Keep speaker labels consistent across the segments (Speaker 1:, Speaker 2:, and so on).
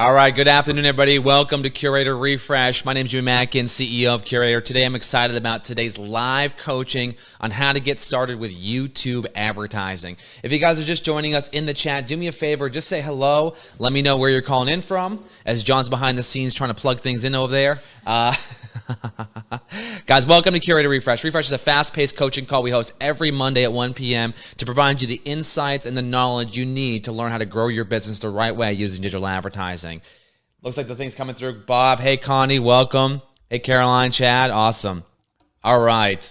Speaker 1: All right, good afternoon, everybody. Welcome to Curator Refresh. My name is Jimmy Mackin, CEO of Curator. Today, I'm excited about today's live coaching on how to get started with YouTube advertising. If you guys are just joining us in the chat, do me a favor, just say hello. Let me know where you're calling in from, as John's behind the scenes trying to plug things in over there. Guys, welcome to Curator Refresh. Refresh is a fast-paced coaching call we host every Monday at 1 p.m. to provide you the insights and the knowledge you need to learn how to grow your business the right way using digital advertising. Looks like the thing's coming through. Bob, hey, Connie, welcome. Hey, Caroline, Chad, awesome. All right,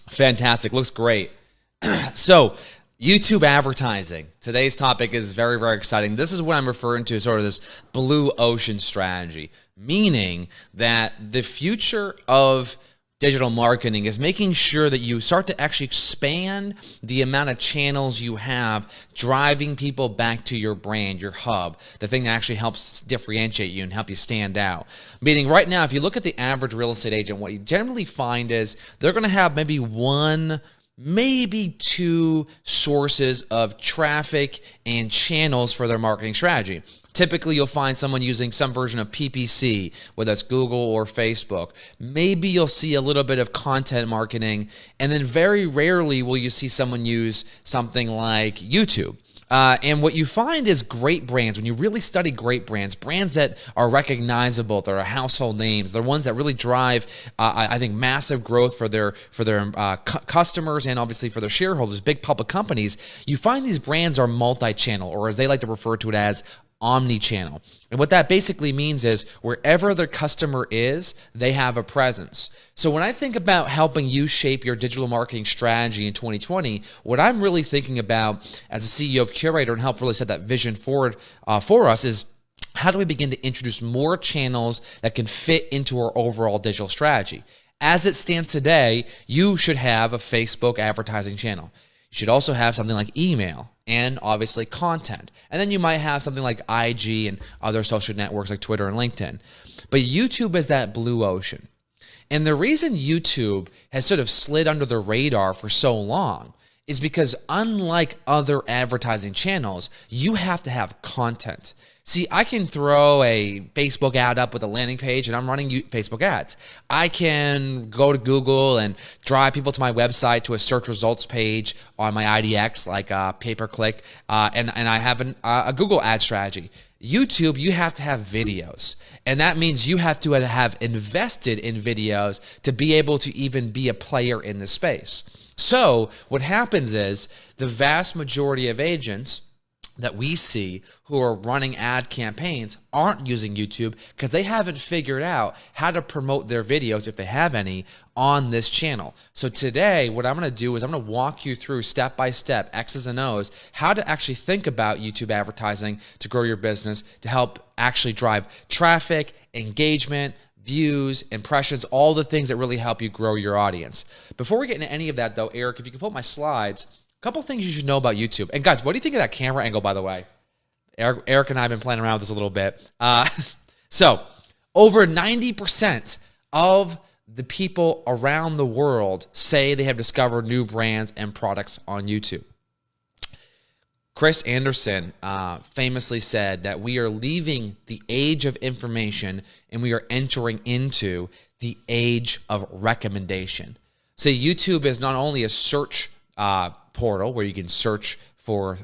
Speaker 1: fantastic. Looks great. So, YouTube advertising. Today's topic is very, very exciting. This is what I'm referring to as sort of this blue ocean strategy, meaning that the future of digital marketing is making sure that you start to actually expand the amount of channels you have, driving people back to your brand, your hub, the thing that actually helps differentiate you and help you stand out. Meaning right now, if you look at the average real estate agent, what you generally find is they're going to have maybe one, maybe two sources of traffic and channels for their marketing strategy. Typically, you'll find someone using some version of PPC, whether that's Google or Facebook. Maybe you'll see a little bit of content marketing, and then very rarely will you see someone use something like YouTube. And what you find is great brands, when you really study great brands, brands that are recognizable, that are household names, they're ones that really drive, I think, massive growth for their customers and obviously for their shareholders, big public companies. You find these brands are multi-channel, or as they like to refer to it as, omni-channel. And what that basically means is wherever their customer is, they have a presence. So when I think about helping you shape your digital marketing strategy in 2020, what I'm really thinking about as a CEO of Curator and help really set that vision forward for us is, how do we begin to introduce more channels that can fit into our overall digital strategy? As it stands today, you should have a Facebook advertising channel. You should also have something like email and obviously content. And then you might have something like IG and other social networks like Twitter and LinkedIn. But YouTube is that blue ocean. And the reason YouTube has sort of slid under the radar for so long is because unlike other advertising channels, you have to have content. See, I can throw a Facebook ad up with a landing page and I'm running Facebook ads. I can go to Google and drive people to my website to a search results page on my IDX, like pay-per-click, and I have a Google ad strategy. YouTube, you have to have videos. And that means you have to have invested in videos to be able to even be a player in the space. So what happens is the vast majority of agents that we see who are running ad campaigns aren't using YouTube because they haven't figured out how to promote their videos, if they have any, on this channel. So today, what I'm going to do is I'm going to walk you through step by step, X's and O's, how to actually think about YouTube advertising to grow your business, to help actually drive traffic, engagement, views, impressions, all the things that really help you grow your audience. Before we get into any of that though, Eric, if you could pull up my slides, a couple things you should know about YouTube. And guys, what do you think of that camera angle, by the way? Eric and I have been playing around with this a little bit. So over 90% of the people around the world say they have discovered new brands and products on YouTube. Chris Anderson famously said that we are leaving the age of information and we are entering into the age of recommendation. So YouTube is not only a search portal where you can search for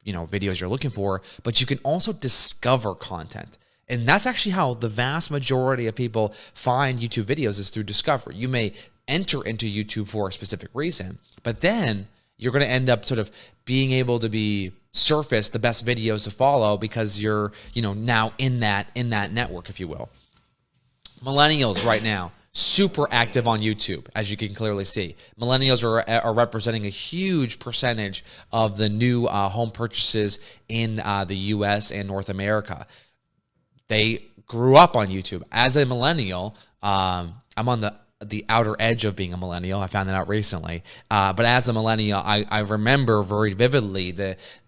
Speaker 1: videos you're looking for, but you can also discover content. And that's actually how the vast majority of people find YouTube videos, is through discovery. You may enter into YouTube for a specific reason, but then you're going to end up sort of being able to be surface the best videos to follow because you're now in that network, if you will. Millennials right now, super active on YouTube, as you can clearly see. Millennials are representing a huge percentage of the new home purchases in the U.S. and North America. They grew up on YouTube. As a millennial, I'm on the outer edge of being a millennial. I found that out recently. But as a millennial, I remember very vividly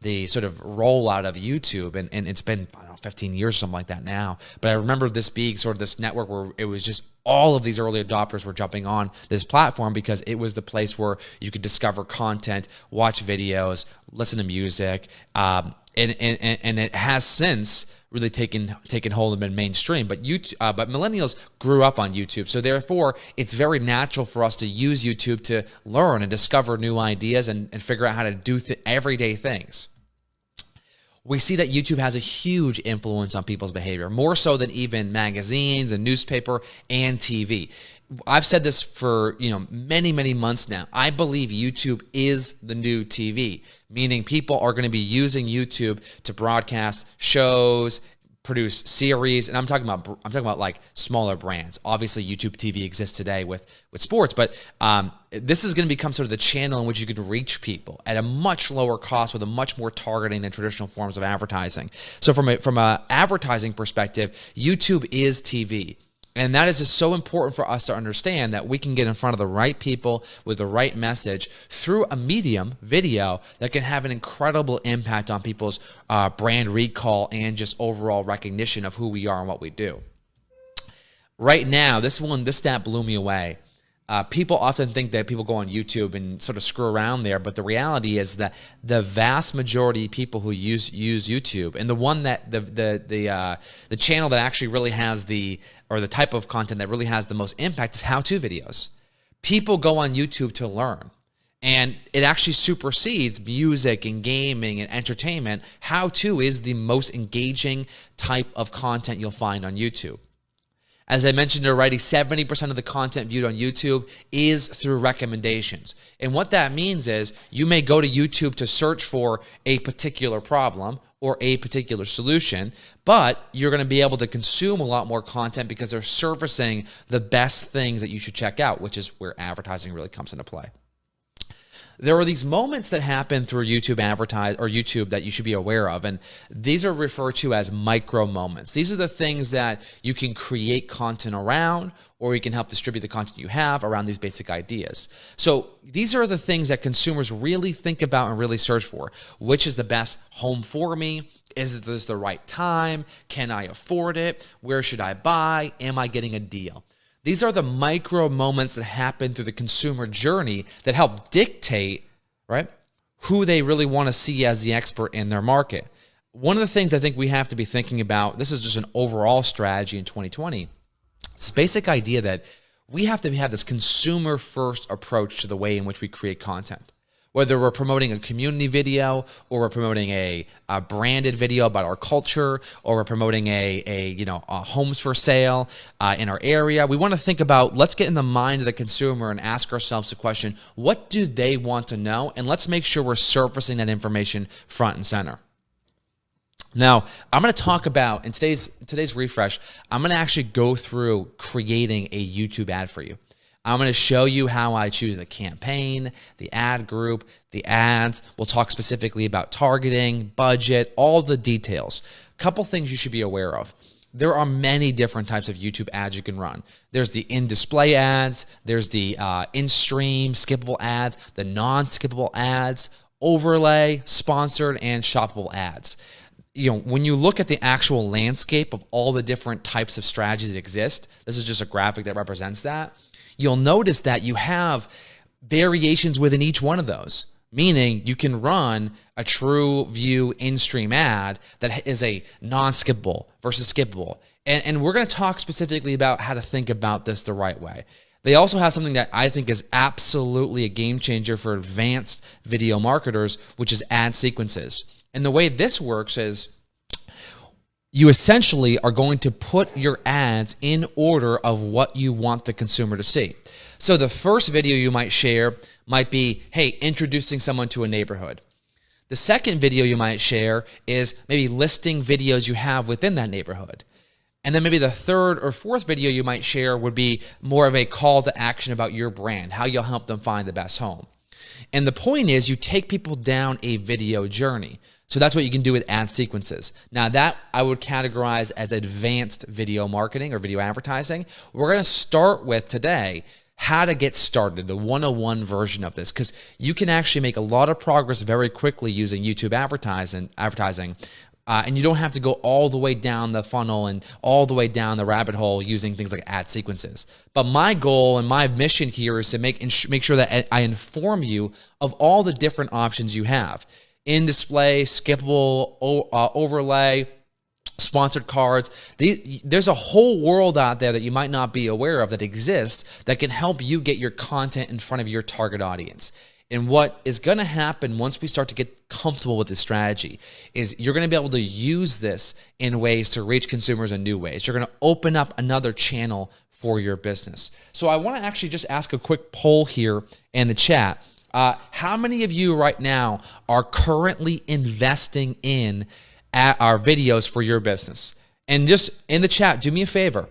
Speaker 1: the sort of rollout of YouTube, and it's been 15 years or something like that now. But I remember this being sort of this network where it was just all of these early adopters were jumping on this platform because it was the place where you could discover content, watch videos, listen to music, and it has since really taken hold and been mainstream. But but millennials grew up on YouTube, so therefore it's very natural for us to use YouTube to learn and discover new ideas and figure out how to do everyday things. We see that YouTube has a huge influence on people's behavior, more so than even magazines and newspaper and TV. I've said this for many months now. I believe YouTube is the new TV, meaning people are going to be using YouTube to broadcast shows, produce series, and I'm talking about like smaller brands. Obviously, YouTube TV exists today with sports, but this is going to become sort of the channel in which you can reach people at a much lower cost with a much more targeting than traditional forms of advertising. So from a advertising perspective, YouTube is TV. And that is just so important for us to understand that we can get in front of the right people with the right message through a medium, video, that can have an incredible impact on people's brand recall and just overall recognition of who we are and what we do. Right now, this stat blew me away. People often think that people go on YouTube and sort of screw around there, but the reality is that the vast majority of people who use YouTube, and the one that the channel that actually really has the type of content that really has the most impact is how-to videos. People go on YouTube to learn, and it actually supersedes music and gaming and entertainment. How-to is the most engaging type of content you'll find on YouTube. As I mentioned already, 70% of the content viewed on YouTube is through recommendations. And what that means is you may go to YouTube to search for a particular problem or a particular solution, but you're going to be able to consume a lot more content because they're surfacing the best things that you should check out, which is where advertising really comes into play. There are these moments that happen through YouTube that you should be aware of, and these are referred to as micro moments. These are the things that you can create content around, or you can help distribute the content you have around these basic ideas. So these are the things that consumers really think about and really search for. Which is the best home for me? Is this the right time? Can I afford it? Where should I buy? Am I getting a deal? These are the micro moments that happen through the consumer journey that help dictate, right, who they really want to see as the expert in their market. One of the things I think we have to be thinking about, this is just an overall strategy in 2020, it's this basic idea that we have to have this consumer-first approach to the way in which we create content. Whether we're promoting a community video, or we're promoting a branded video about our culture, or we're promoting a homes for sale in our area, we want to think about, let's get in the mind of the consumer and ask ourselves the question, what do they want to know? And let's make sure we're surfacing that information front and center. Now, I'm going to talk about, in today's refresh, I'm going to actually go through creating a YouTube ad for you. I'm going to show you how I choose the campaign, the ad group, the ads. We'll talk specifically about targeting, budget, all the details. A couple things you should be aware of. There are many different types of YouTube ads you can run. There's the in-display ads, there's the in-stream skippable ads, the non-skippable ads, overlay, sponsored, and shoppable ads. When you look at the actual landscape of all the different types of strategies that exist, this is just a graphic that represents that. You'll notice that you have variations within each one of those, meaning you can run a true view in-stream ad that is a non-skippable versus skippable. And we're going to talk specifically about how to think about this the right way. They also have something that I think is absolutely a game changer for advanced video marketers, which is ad sequences. And the way this works is you essentially are going to put your ads in order of what you want the consumer to see. So the first video you might share might be, hey, introducing someone to a neighborhood. The second video you might share is maybe listing videos you have within that neighborhood. And then maybe the third or fourth video you might share would be more of a call to action about your brand, how you'll help them find the best home. And the point is you take people down a video journey. So that's what you can do with ad sequences. Now that I would categorize as advanced video marketing or video advertising. We're going to start with today how to get started, the 101 version of this, because you can actually make a lot of progress very quickly using YouTube advertising, and you don't have to go all the way down the funnel and all the way down the rabbit hole using things like ad sequences. But my goal and my mission here is to make sure that I inform you of all the different options you have. In display, skippable, overlay, sponsored cards. There's a whole world out there that you might not be aware of that exists that can help you get your content in front of your target audience. And what is going to happen once we start to get comfortable with this strategy is you're going to be able to use this in ways to reach consumers in new ways. You're going to open up another channel for your business. So I want to actually just ask a quick poll here in the chat. How many of you right now are currently investing in our videos for your business? And just in the chat, do me a favor.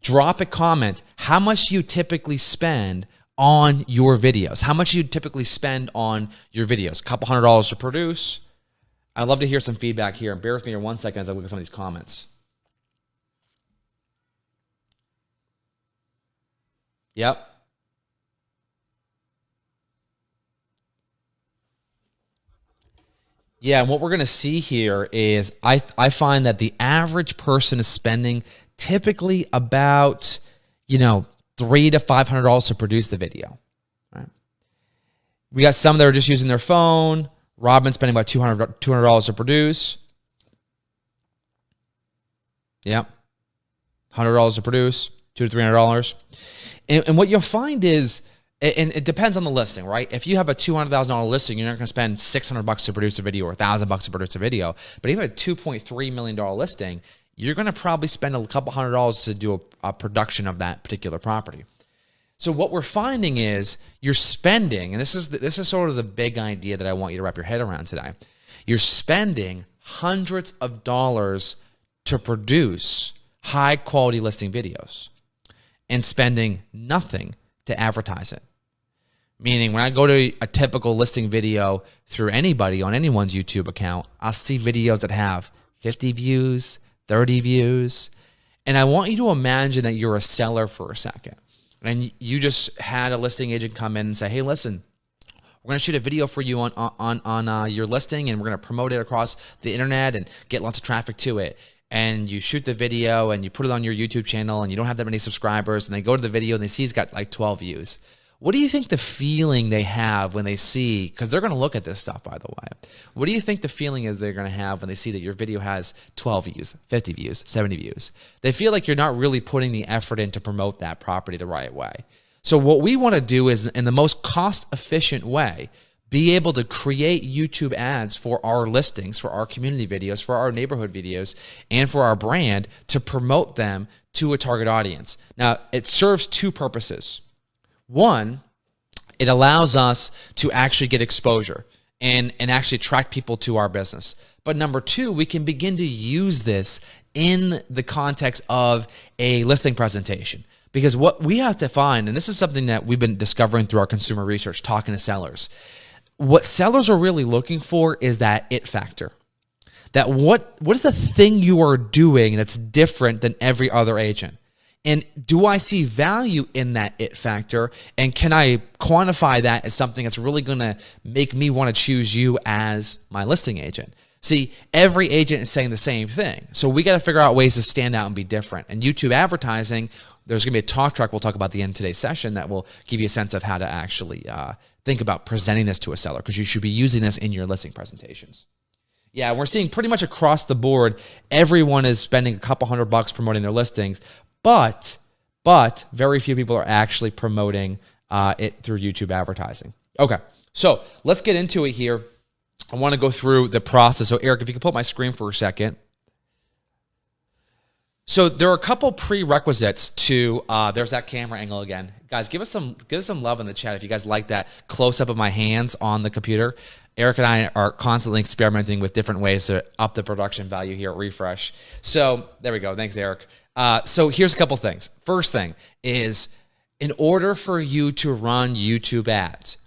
Speaker 1: Drop a comment. How much do you typically spend on your videos? How much do you typically spend on your videos? A couple $100 to produce. I'd love to hear some feedback here. Bear with me here 1 second as I look at some of these comments. Yep. Yeah, and what we're going to see here is I find that the average person is spending typically about, $300 to $500 to produce the video. Right? We got some that are just using their phone. Robin's spending about $200 to produce. Yep. $100 to produce, $200 to $300. And what you'll find is, and it depends on the listing, right? If you have a $200,000 listing, you're not going to spend $600 to produce a video or $1,000 to produce a video. But if you have a $2.3 million listing, you're going to probably spend a couple $100 to do a production of that particular property. So what we're finding is you're spending, and this is sort of the big idea that I want you to wrap your head around today. You're spending hundreds of dollars to produce high quality listing videos and spending nothing to advertise it. Meaning when I go to a typical listing video through anybody on anyone's YouTube account, I'll see videos that have 50 views, 30 views. And I want you to imagine that you're a seller for a second. And you just had a listing agent come in and say, hey, listen, we're going to shoot a video for you on your listing, and we're going to promote it across the internet and get lots of traffic to it. And you shoot the video and you put it on your YouTube channel and you don't have that many subscribers, and they go to the video and they see it's got like 12 views. What do you think the feeling they have when they see, because they're going to look at this stuff, by the way. What do you think the feeling is they're going to have when they see that your video has 12 views, 50 views, 70 views? They feel like you're not really putting the effort in to promote that property the right way. So what we want to do is, in the most cost-efficient way, be able to create YouTube ads for our listings, for our community videos, for our neighborhood videos, and for our brand to promote them to a target audience. Now, it serves two purposes. One, it allows us to actually get exposure and actually attract people to our business. But number two, we can begin to use this in the context of a listing presentation. Because what we have to find, and this is something that we've been discovering through our consumer research, talking to sellers, what sellers are really looking for is that it factor. That what is the thing you are doing that's different than every other agent? And do I see value in that it factor? And can I quantify that as something that's really going to make me want to choose you as my listing agent? See, every agent is saying the same thing. So we got to figure out ways to stand out and be different. And YouTube advertising, there's going to be a talk track we'll talk about at the end of today's session that will give you a sense of how to actually think about presenting this to a seller, because you should be using this in your listing presentations. Yeah, we're seeing pretty much across the board, everyone is spending a couple $100 promoting their listings, but very few people are actually promoting it through YouTube advertising. Okay, so let's get into it here. I want to go through the process. So Eric, if you could pull up my screen for a second. So there are a couple prerequisites to, there's that camera angle again. Guys, give us some love in the chat if you guys like that close-up of my hands on the computer. Eric and I are constantly experimenting with different ways to up the production value here at Refresh. So there we go. Thanks, Eric. So here's a couple things. First thing is, in order for you to run YouTube ads,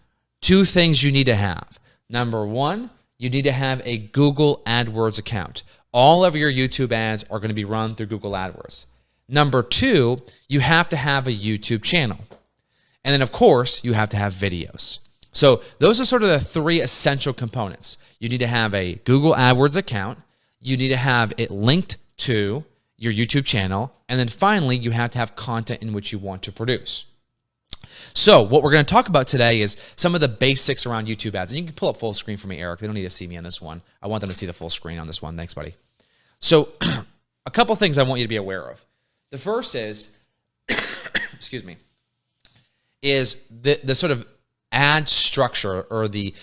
Speaker 1: two things you need to have. Number one, you need to have a Google AdWords account. All of your YouTube ads are going to be run through Google AdWords. Number two, you have to have a YouTube channel. And then, of course, you have to have videos. So those are sort of the three essential components. You need to have a Google AdWords account. You need to have it linked to your YouTube channel. And then finally, you have to have content in which you want to produce. So what we're going to talk about today is some of the basics around YouTube ads. And you can pull up full screen for me, Eric. They don't need to see me on this one. I want them to see the full screen on this one. Thanks, buddy. So a couple things I want you to be aware of. The first is, excuse me, is the sort of ad structure, or the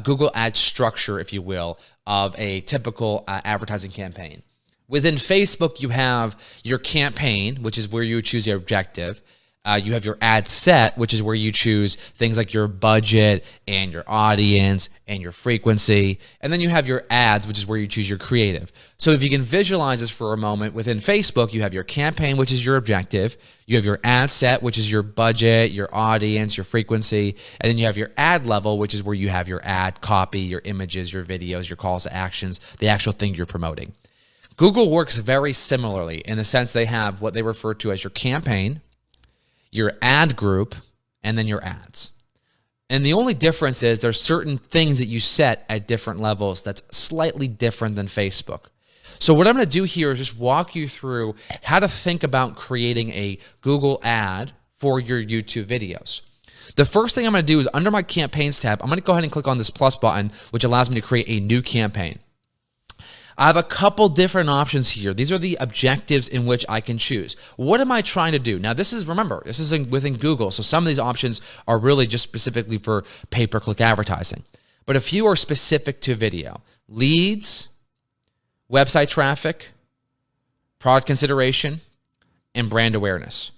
Speaker 1: Google ad structure, if you will, of a typical advertising campaign. Within Facebook, you have your campaign, which is where you choose your objective. You have your ad set, which is where you choose things like your budget and your audience and your frequency. And then you have your ads, which is where you choose your creative. So if you can visualize this for a moment, within Facebook, you have your campaign, which is your objective. You have your ad set, which is your budget, your audience, your frequency. And then you have your ad level, which is where you have your ad copy, your images, your videos, your calls to actions, the actual thing you're promoting. Google works very similarly in the sense they have what they refer to as your campaign, your ad group, and then your ads. And the only difference is there's certain things that you set at different levels that's slightly different than Facebook. So what I'm going to do here is just walk you through how to think about creating a Google ad for your YouTube videos. The first thing I'm going to do is under my campaigns tab, I'm going to go ahead and click on this plus button, which allows me to create a new campaign. I have a couple different options here. These are the objectives in which I can choose. What am I trying to do? Now, this is, remember, this is within Google, so some of these options are really just specifically for pay-per-click advertising. But a few are specific to video. Leads, website traffic, product consideration, and brand awareness.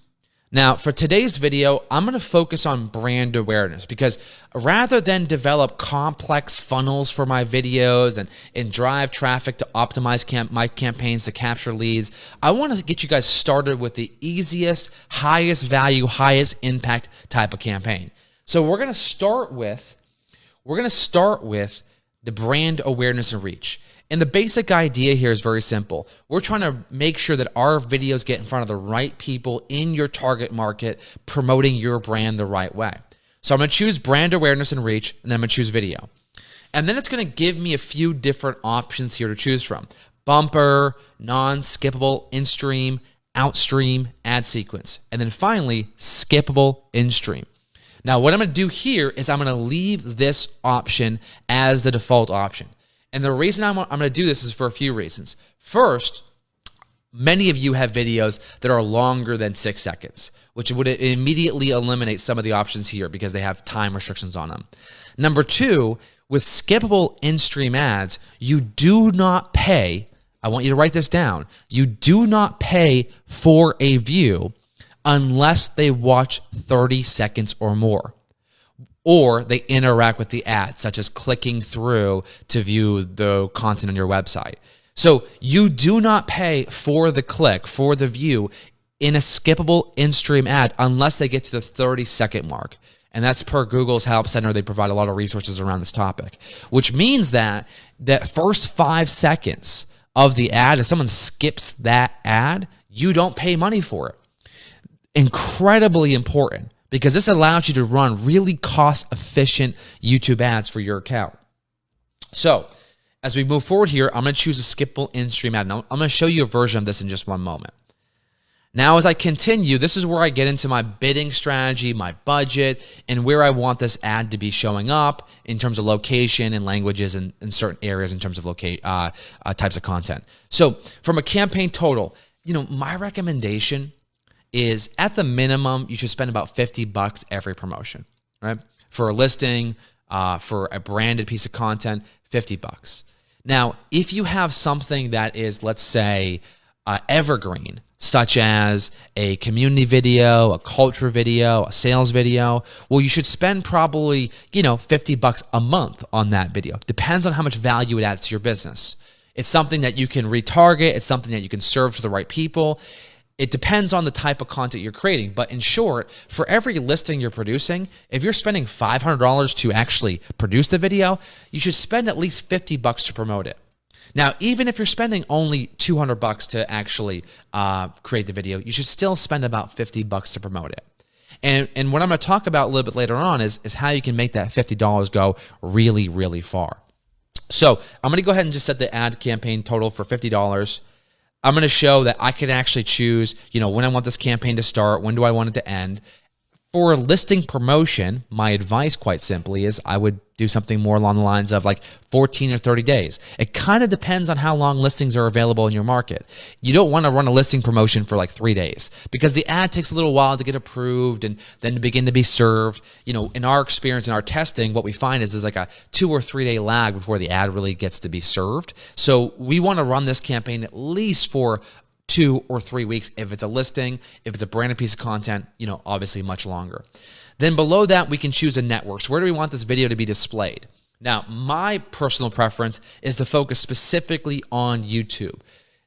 Speaker 1: Now, for today's video, I'm going to focus on brand awareness because rather than develop complex funnels for my videos and drive traffic to optimize my campaigns to capture leads, I want to get you guys started with the easiest, highest value, highest impact type of campaign. So we're going to start with the brand awareness and reach. And the basic idea here is very simple. We're trying to make sure that our videos get in front of the right people in your target market, promoting your brand the right way. So I'm going to choose brand awareness and reach, and then I'm going to choose video. And then it's going to give me a few different options here to choose from. Bumper, non-skippable, in-stream, out-stream, ad sequence. And then finally, skippable in-stream. Now, what I'm going to do here is I'm going to leave this option as the default option. And the reason I'm going to do this is for a few reasons. First, many of you have videos that are longer than 6 seconds, which would immediately eliminate some of the options here because they have time restrictions on them. Number two, with skippable in-stream ads, you do not pay, I want you to write this down, you do not pay for a view unless they watch 30 seconds or more, or they interact with the ad, such as clicking through to view the content on your website. So you do not pay for the click, for the view in a skippable in-stream ad unless they get to the 30-second mark. And that's per Google's Help Center. They provide a lot of resources around this topic, which means that first 5 seconds of the ad, if someone skips that ad, you don't pay money for it. Incredibly important, because this allows you to run really cost-efficient YouTube ads for your account. So as we move forward here, I'm going to choose a skippable in-stream ad. Now, I'm going to show you a version of this in just one moment. Now, as I continue, this is where I get into my bidding strategy, my budget, and where I want this ad to be showing up in terms of location and languages and in certain areas in terms of types of content. So from a campaign total, my recommendation is at the minimum, you should spend about $50 every promotion, right? For a listing, for a branded piece of content, $50. Now, if you have something that is, let's say, evergreen, such as a community video, a culture video, a sales video, well, you should spend probably, $50 a month on that video. Depends on how much value it adds to your business. It's something that you can retarget. It's something that you can serve to the right people. It depends on the type of content you're creating. But in short, for every listing you're producing, if you're spending $500 to actually produce the video, you should spend at least $50 to promote it. Now, even if you're spending only $200 to actually create the video, you should still spend about $50 to promote it. And what I'm going to talk about a little bit later on is how you can make that $50 go really, really far. So I'm going to go ahead and just set the ad campaign total for $50. I'm going to show that I can actually choose, when I want this campaign to start, when do I want it to end. For listing promotion, my advice quite simply is I would do something more along the lines of like 14 or 30 days. It kind of depends on how long listings are available in your market. You don't want to run a listing promotion for like 3 days because the ad takes a little while to get approved and then to begin to be served. You know, in our experience, in our testing, what we find is there's like a 2 or 3 day lag before the ad really gets to be served. So we want to run this campaign at least for 2 or 3 weeks if it's a listing. If it's a branded piece of content, you know, obviously much longer. Then below that, we can choose a network. So where do we want this video to be displayed? Now, my personal preference is to focus specifically on YouTube.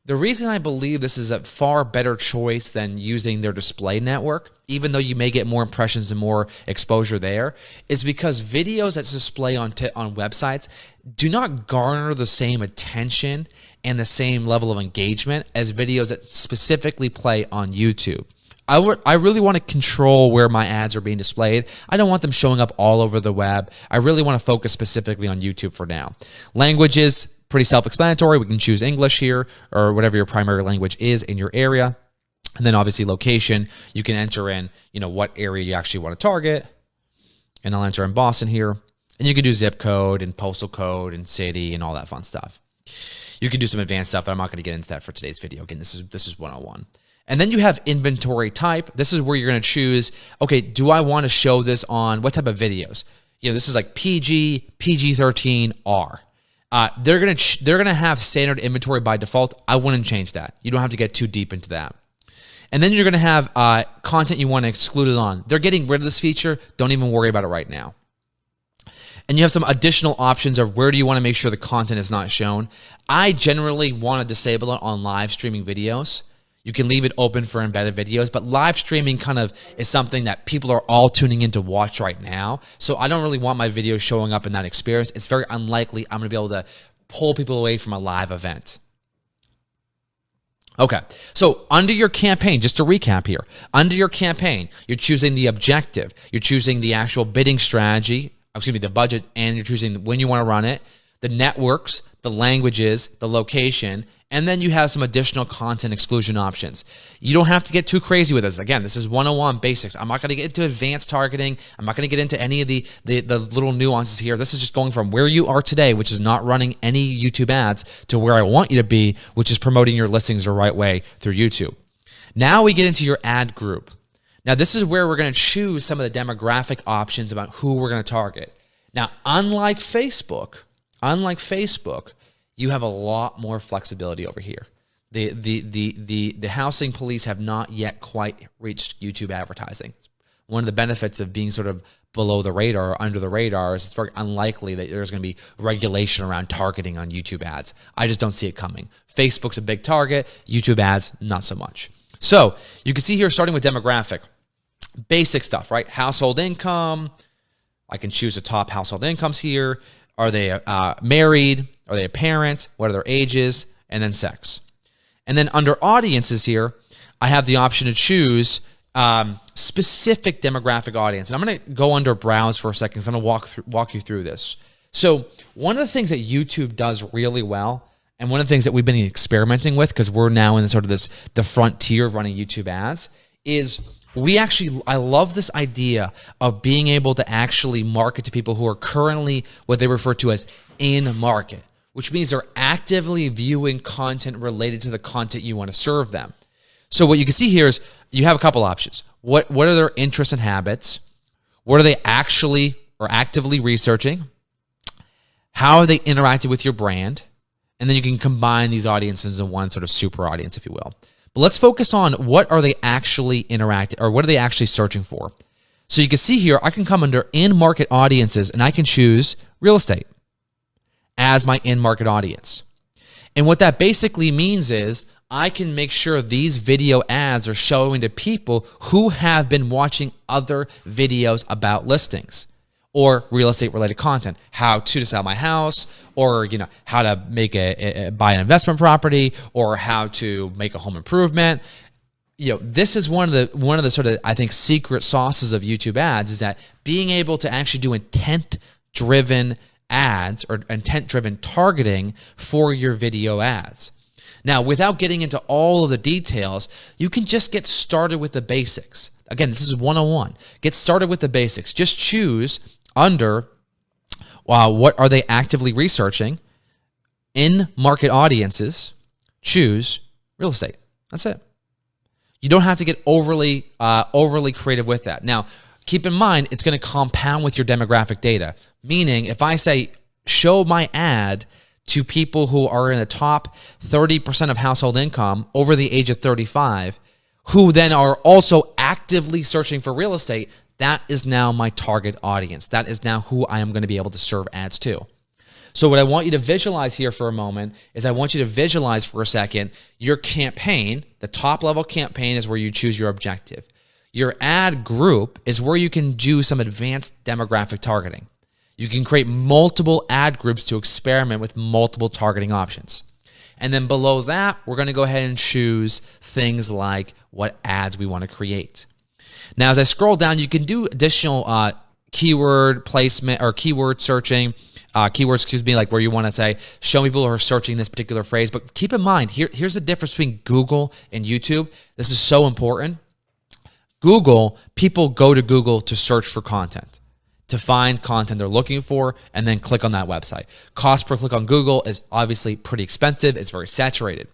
Speaker 1: The reason I believe this is a far better choice than using their display network, even though you may get more impressions and more exposure there, is because videos that display on websites do not garner the same attention and the same level of engagement as videos that specifically play on YouTube. I really want to control where my ads are being displayed. I don't want them showing up all over the web. I really want to focus specifically on YouTube for now. Languages, pretty self-explanatory. We can choose English here or whatever your primary language is in your area. And then obviously location, you can enter in, you know, what area you actually want to target. And I'll enter in Boston here. And you can do zip code and postal code and city and all that fun stuff. You can do some advanced stuff, but I'm not going to get into that for today's video. Again, this is 101. And then you have inventory type. This is where you're going to choose, okay, do I want to show this on what type of videos? You know, this is like PG, PG-13, R. They're gonna have standard inventory by default. I wouldn't change that. You don't have to get too deep into that. And then you're gonna have content you want to exclude it on. They're getting rid of this feature. Don't even worry about it right now. And you have some additional options of where do you want to make sure the content is not shown. I generally want to disable it on live streaming videos. You can leave it open for embedded videos, but live streaming kind of is something that people are all tuning in to watch right now. So I don't really want my videos showing up in that experience. It's very unlikely I'm going to be able to pull people away from a live event. Okay, so under your campaign, just to recap here, under your campaign, you're choosing the objective. You're choosing the actual bidding strategy, the budget, and you're choosing when you want to run it, the networks, the languages, the location, and then you have some additional content exclusion options. You don't have to get too crazy with this. Again, this is 101 basics. I'm not going to get into advanced targeting. I'm not going to get into any of the little nuances here. This is just going from where you are today, which is not running any YouTube ads, to where I want you to be, which is promoting your listings the right way through YouTube. Now we get into your ad group. Now this is where we're going to choose some of the demographic options about who we're going to target. Now, unlike Facebook, you have a lot more flexibility over here. The housing police have not yet quite reached YouTube advertising. One of the benefits of being sort of below the radar or under the radar is it's very unlikely that there's going to be regulation around targeting on YouTube ads. I just don't see it coming. Facebook's a big target. YouTube ads, not so much. So you can see here, starting with demographic, basic stuff, right? Household income. I can choose the top household incomes here. Are they married? Are they a parent? What are their ages? And then sex. And then under audiences here, I have the option to choose specific demographic audience. And I'm going to go under browse for a second because I'm going to walk you through this. So one of the things that YouTube does really well, and one of the things that we've been experimenting with because we're now in sort of the frontier of running YouTube ads, is I love this idea of being able to actually market to people who are currently what they refer to as in market, which means they're actively viewing content related to the content you want to serve them. So what you can see here is you have a couple options. What are their interests and habits? What are they actually or actively researching? How have they interacted with your brand? And then you can combine these audiences in one sort of super audience, if you will. But let's focus on what are they actually interacting, or what are they actually searching for. So you can see here, I can come under in-market audiences and I can choose real estate as my in-market audience. And what that basically means is I can make sure these video ads are showing to people who have been watching other videos about listings or real estate related content, how to sell my house, or how to make buy an investment property, or how to make a home improvement. This is one of the sort of, I think, secret sauces of YouTube ads, is that being able to actually do intent-driven ads or intent-driven targeting for your video ads. Now, without getting into all of the details, you can just get started with the basics. Again, this is 101. Get started with the basics. Just choose under what are they actively researching in market audiences. Choose real estate. That's it. You don't have to get overly creative with that. Now, keep in mind, it's going to compound with your demographic data. Meaning, if I say, show my ad to people who are in the top 30% of household income over the age of 35, who then are also actively searching for real estate, that is now my target audience. That is now who I am going to be able to serve ads to. So what I want you to visualize here for a moment is I want you to visualize for a second your campaign. The top level campaign is where you choose your objective. Your ad group is where you can do some advanced demographic targeting. You can create multiple ad groups to experiment with multiple targeting options. And then below that, we're going to go ahead and choose things like what ads we want to create. Now, as I scroll down, you can do additional keyword placement or keyword searching, keywords, like where you want to say, show people who are searching this particular phrase. But keep in mind, here's the difference between Google and YouTube. This is so important. Google, people go to Google to search for content, to find content they're looking for, and then click on that website. Cost per click on Google is obviously pretty expensive. It's very saturated.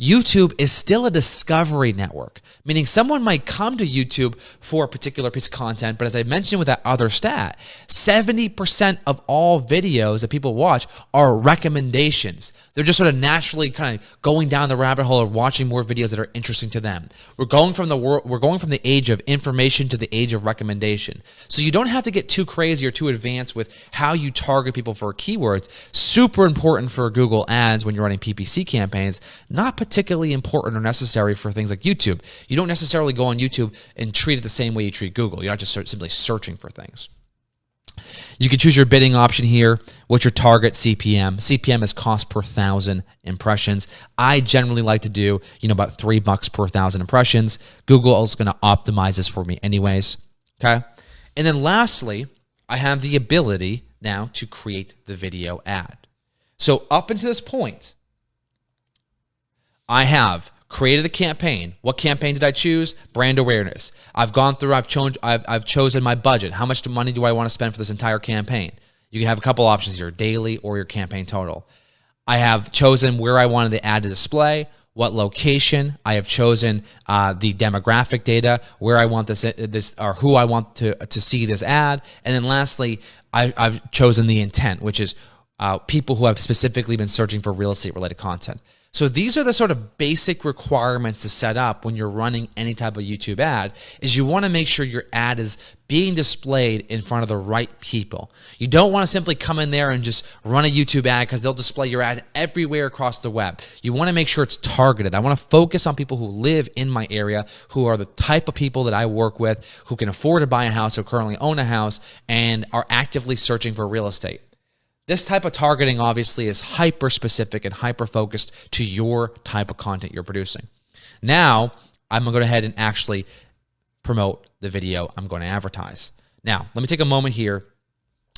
Speaker 1: YouTube is still a discovery network, meaning someone might come to YouTube for a particular piece of content, but as I mentioned with that other stat, 70% of all videos that people watch are recommendations. They're just sort of naturally kind of going down the rabbit hole of watching more videos that are interesting to them. We're going from the age of information to the age of recommendation. So you don't have to get too crazy or too advanced with how you target people for keywords. Super important for Google Ads when you're running PPC campaigns, not particularly important or necessary for things like YouTube. You don't necessarily go on YouTube and treat it the same way you treat Google. You're not just simply searching for things. You can choose your bidding option here. What's your target CPM? CPM is cost per 1,000 impressions. I generally like to do, about $3 per 1,000 impressions. Google is going to optimize this for me anyways. Okay. And then lastly, I have the ability now to create the video ad. So up until this point, I have created the campaign. What campaign did I choose? Brand awareness. I've gone through, I've chosen my budget. How much money do I want to spend for this entire campaign? You can have a couple options here, daily or your campaign total. I have chosen where I wanted the ad to display, what location. I have chosen the demographic data, where I want this or who I want to see this ad. And then lastly, I've chosen the intent, which is people who have specifically been searching for real estate related content. So these are the sort of basic requirements to set up when you're running any type of YouTube ad, is you want to make sure your ad is being displayed in front of the right people. You don't want to simply come in there and just run a YouTube ad because they'll display your ad everywhere across the web. You want to make sure it's targeted. I want to focus on people who live in my area, who are the type of people that I work with, who can afford to buy a house or currently own a house and are actively searching for real estate. This type of targeting obviously is hyper-specific and hyper-focused to your type of content you're producing. Now, I'm going to go ahead and actually promote the video I'm going to advertise. Now, let me take a moment here,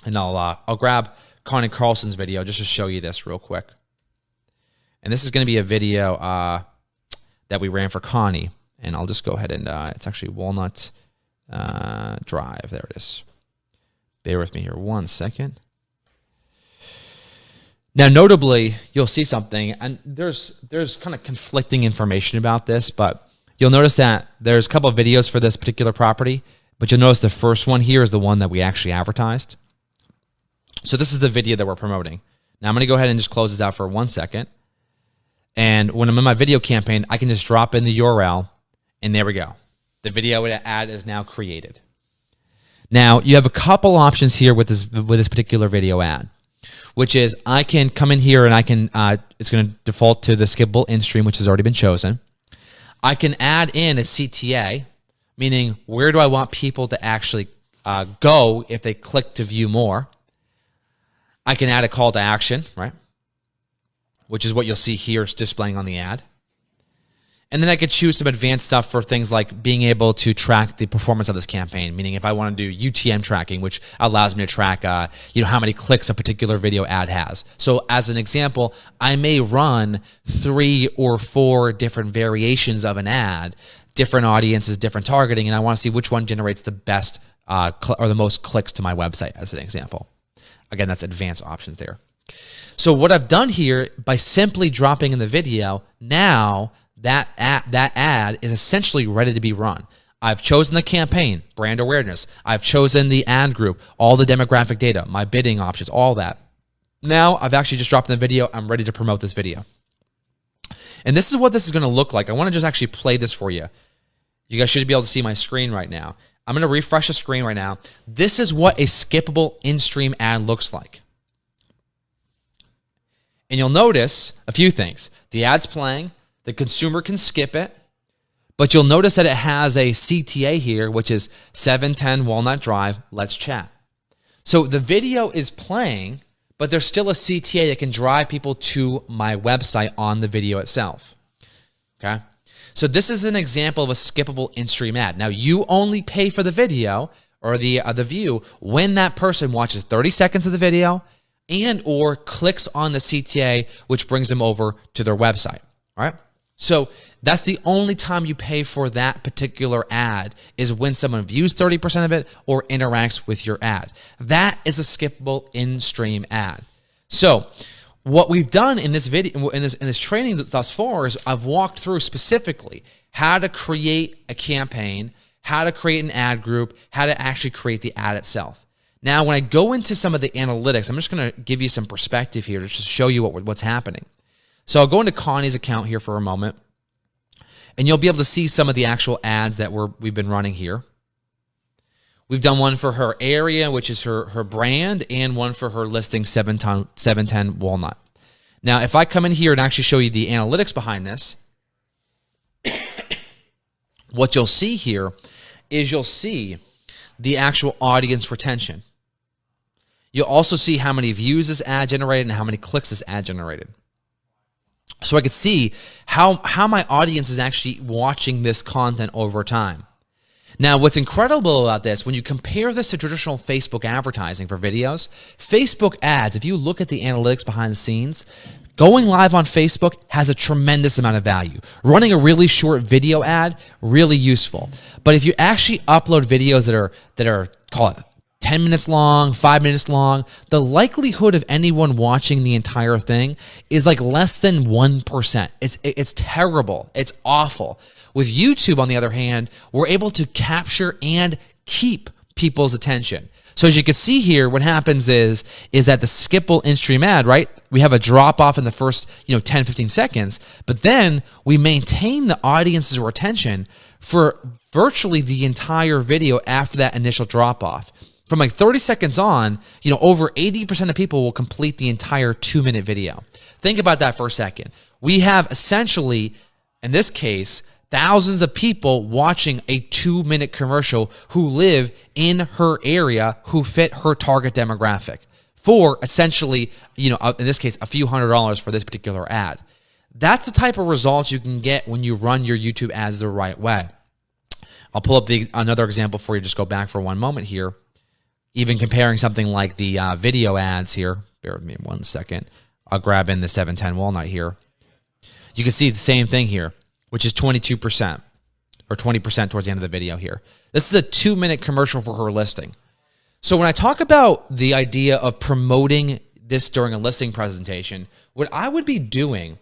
Speaker 1: and I'll grab Connie Carlson's video just to show you this real quick. And this is going to be a video that we ran for Connie, and I'll just go ahead and it's actually Walnut Drive. There it is. Bear with me here 1 second. Now, notably, you'll see something, and there's kind of conflicting information about this, but you'll notice that there's a couple of videos for this particular property, but you'll notice the first one here is the one that we actually advertised. So this is the video that we're promoting. Now, I'm going to go ahead and just close this out for 1 second. And when I'm in my video campaign, I can just drop in the URL, and there we go. The video ad is now created. Now, you have a couple options here with this particular video ad, which is I can come in here and I can, it's going to default to the skippable in stream, which has already been chosen. I can add in a CTA, meaning where do I want people to actually go if they click to view more. I can add a call to action, right? Which is what you'll see here is displaying on the ad. And then I could choose some advanced stuff for things like being able to track the performance of this campaign, meaning if I want to do UTM tracking, which allows me to track how many clicks a particular video ad has. So as an example, I may run 3 or 4 different variations of an ad, different audiences, different targeting, and I want to see which one generates the best or the most clicks to my website as an example. Again, that's advanced options there. So what I've done here by simply dropping in the video, now that ad is essentially ready to be run. I've chosen the campaign, brand awareness. I've chosen the ad group, all the demographic data, my bidding options, all that. Now I've actually just dropped in the video. I'm ready to promote this video. And this is what this is going to look like. I want to just actually play this for you. You guys should be able to see my screen right now. I'm going to refresh the screen right now. This is what a skippable in-stream ad looks like. And you'll notice a few things. The ad's playing. The consumer can skip it. But you'll notice that it has a CTA here, which is 710 Walnut Drive. Let's chat. So the video is playing, but there's still a CTA that can drive people to my website on the video itself. Okay? So this is an example of a skippable in-stream ad. Now, you only pay for the video or the view when that person watches 30 seconds of the video and or clicks on the CTA, which brings them over to their website. All right? So that's the only time you pay for that particular ad is when someone views 30% of it or interacts with your ad. That is a skippable in-stream ad. So what we've done in this video, in this training thus far, is I've walked through specifically how to create a campaign, how to create an ad group, how to actually create the ad itself. Now, when I go into some of the analytics, I'm just going to give you some perspective here to just show you what's happening. So I'll go into Connie's account here for a moment, and you'll be able to see some of the actual ads that we've been running here. We've done one for her area, which is her brand, and one for her listing 710 Walnut. Now, if I come in here and actually show you the analytics behind this, what you'll see here is you'll see the actual audience retention. You'll also see how many views this ad generated and how many clicks this ad generated. So I could see how my audience is actually watching this content over time. Now, what's incredible about this, when you compare this to traditional Facebook advertising for videos, Facebook ads, if you look at the analytics behind the scenes, going live on Facebook has a tremendous amount of value. Running a really short video ad, really useful. But if you actually upload videos that are call it 10 minutes long, 5 minutes long, the likelihood of anyone watching the entire thing is like less than 1%. It's terrible. It's awful. With YouTube, on the other hand, we're able to capture and keep people's attention. So as you can see here, what happens is that the skippable in-stream ad, right? We have a drop off in the first 10, 15 seconds, but then we maintain the audience's attention for virtually the entire video after that initial drop off. From like 30 seconds on, over 80% of people will complete the entire 2-minute video. Think about that for a second. We have essentially, in this case, thousands of people watching a 2-minute commercial who live in her area, who fit her target demographic for essentially, in this case, a few $100s for this particular ad. That's the type of results you can get when you run your YouTube ads the right way. I'll pull up another example for you. Just go back for one moment here. Even comparing something like the video ads here. Bear with me 1 second. I'll grab in the 710 Walnut here. You can see the same thing here, which is 22% or 20% towards the end of the video here. This is a 2-minute commercial for her listing. So when I talk about the idea of promoting this during a listing presentation, what I would be doing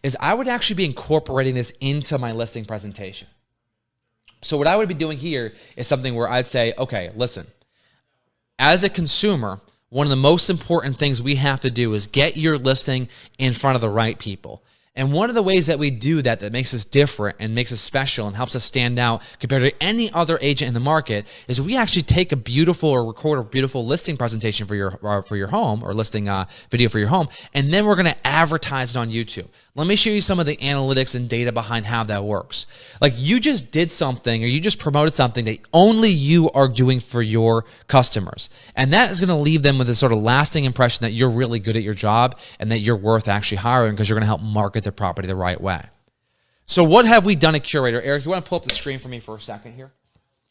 Speaker 1: is I would actually be incorporating this into my listing presentation. So what I would be doing here is something where I'd say, okay, listen, as a consumer, one of the most important things we have to do is get your listing in front of the right people. And one of the ways that we do that makes us different and makes us special and helps us stand out compared to any other agent in the market is we actually take a beautiful or record a beautiful listing presentation for your home or listing video for your home, and then we're going to advertise it on YouTube. Let me show you some of the analytics and data behind how that works. Like you just did something or you just promoted something that only you are doing for your customers. And that is going to leave them with a sort of lasting impression that you're really good at your job and that you're worth actually hiring because you're going to help market the property the right way. So what have we done at Curator? Eric, you want to pull up the screen for me for a second here?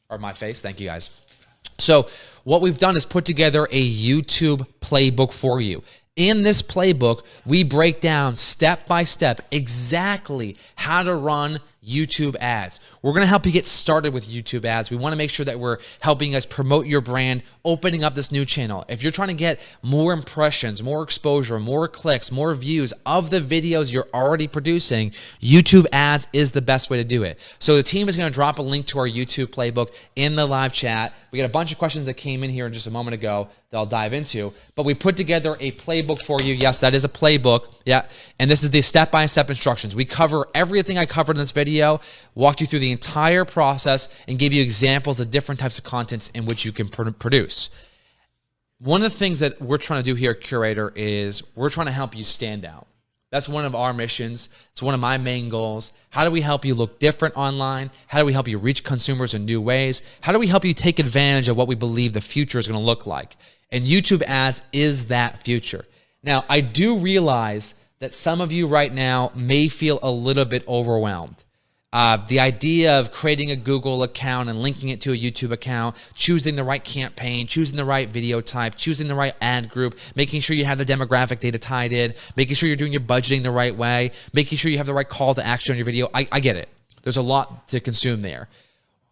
Speaker 1: Or my face? Thank you, guys. So what we've done is put together a YouTube playbook for you. In this playbook, we break down step by step exactly how to run YouTube ads. We're going to help you get started with YouTube ads. We want to make sure that we're helping you guys promote your brand, opening up this new channel. If you're trying to get more impressions, more exposure, more clicks, more views of the videos you're already producing, YouTube ads is the best way to do it. So the team is going to drop a link to our YouTube playbook in the live chat. We got a bunch of questions that came in here just a moment ago that I'll dive into, but we put together a playbook for you. Yes, that is a playbook. Yeah. And this is the step-by-step instructions. We cover everything I covered in this video, walked you through the entire process, and gave you examples of different types of contents in which you can produce. One of the things that we're trying to do here at Curator is we're trying to help you stand out. That's one of our missions. It's one of my main goals. How do we help you look different online? How do we help you reach consumers in new ways? How do we help you take advantage of what we believe the future is going to look like? And YouTube ads is that future. Now, I do realize that some of you right now may feel a little bit overwhelmed. The idea of creating a Google account and linking it to a YouTube account, choosing the right campaign, choosing the right video type, choosing the right ad group, making sure you have the demographic data tied in, making sure you're doing your budgeting the right way, making sure you have the right call to action on your video. I get it. There's a lot to consume there.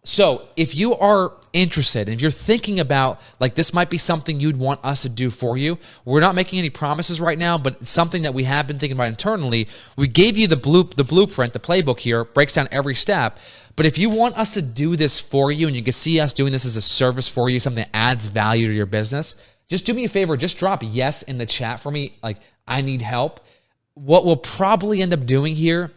Speaker 1: So if you are interested, and if you're thinking about, like, this might be something you'd want us to do for you, we're not making any promises right now, but it's something that we have been thinking about internally. We gave you the blueprint, the playbook here, breaks down every step. But if you want us to do this for you, and you can see us doing this as a service for you, something that adds value to your business, just do me a favor, just drop yes in the chat for me, like, I need help. What we'll probably end up doing here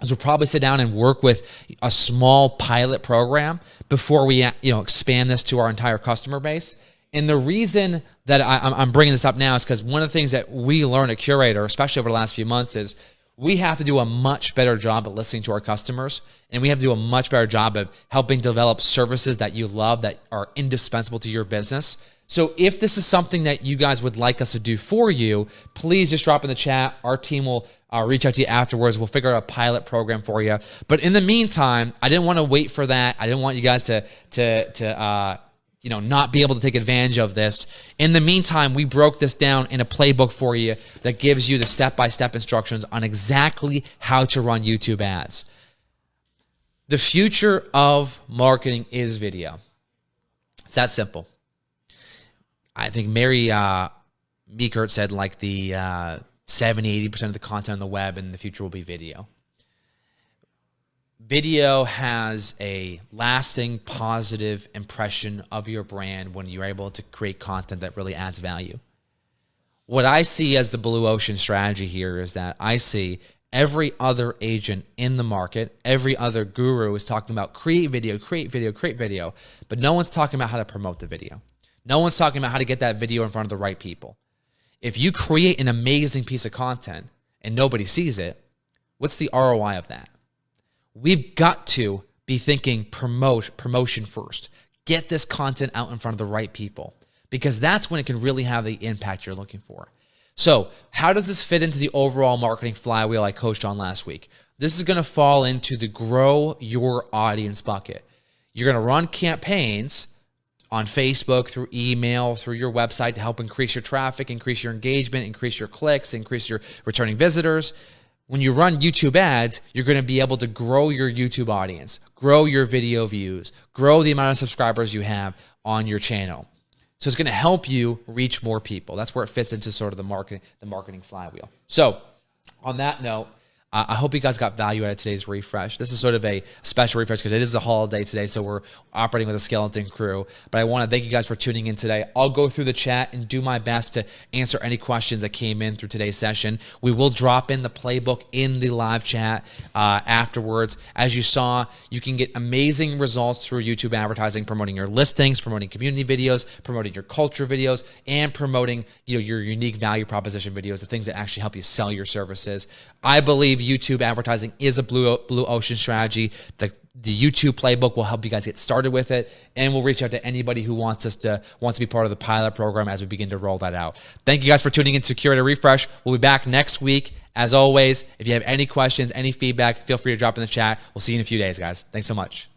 Speaker 1: is we'll probably sit down and work with a small pilot program before we expand this to our entire customer base. And the reason that I'm bringing this up now is because one of the things that we learned at Curator, especially over the last few months, is we have to do a much better job at listening to our customers, and we have to do a much better job of helping develop services that you love, that are indispensable to your business. So if this is something that you guys would like us to do for you, please just drop in the chat. Our team will reach out to you afterwards. We'll figure out a pilot program for you. But in the meantime, I didn't want to wait for that. I didn't want you guys to not be able to take advantage of this. In the meantime, we broke this down in a playbook for you that gives you the step-by-step instructions on exactly how to run YouTube ads. The future of marketing is video. It's that simple. I think Mary Meekert said like the 70-80% of the content on the web in the future will be video. Video has a lasting positive impression of your brand when you're able to create content that really adds value. What I see as the blue ocean strategy here is that I see every other agent in the market, every other guru is talking about create video, but no one's talking about how to promote the video. No one's talking about how to get that video in front of the right people. If you create an amazing piece of content and nobody sees it, what's the ROI of that? We've got to be thinking promotion first. Get this content out in front of the right people, because that's when it can really have the impact you're looking for. So how does this fit into the overall marketing flywheel I coached on last week? This is going to fall into the grow your audience bucket. You're going to run campaigns on Facebook, through email, through your website to help increase your traffic, increase your engagement, increase your clicks, increase your returning visitors. When you run YouTube ads, you're going to be able to grow your YouTube audience, grow your video views, grow the amount of subscribers you have on your channel. So it's going to help you reach more people. That's where it fits into sort of the marketing flywheel. So on that note, I hope you guys got value out of today's refresh. This is sort of a special refresh because it is a holiday today, so we're operating with a skeleton crew. But I want to thank you guys for tuning in today. I'll go through the chat and do my best to answer any questions that came in through today's session. We will drop in the playbook in the live chat afterwards. As you saw, you can get amazing results through YouTube advertising, promoting your listings, promoting community videos, promoting your culture videos, and promoting your unique value proposition videos, the things that actually help you sell your services. I believe YouTube advertising is a blue ocean strategy. The YouTube playbook will help you guys get started with it, and we'll reach out to anybody who wants to be part of the pilot program as we begin to roll that out. Thank you guys for tuning in to Security Refresh. We'll be back next week. As always, if you have any questions, any feedback, feel free to drop in the chat. We'll see you in a few days, guys. Thanks so much.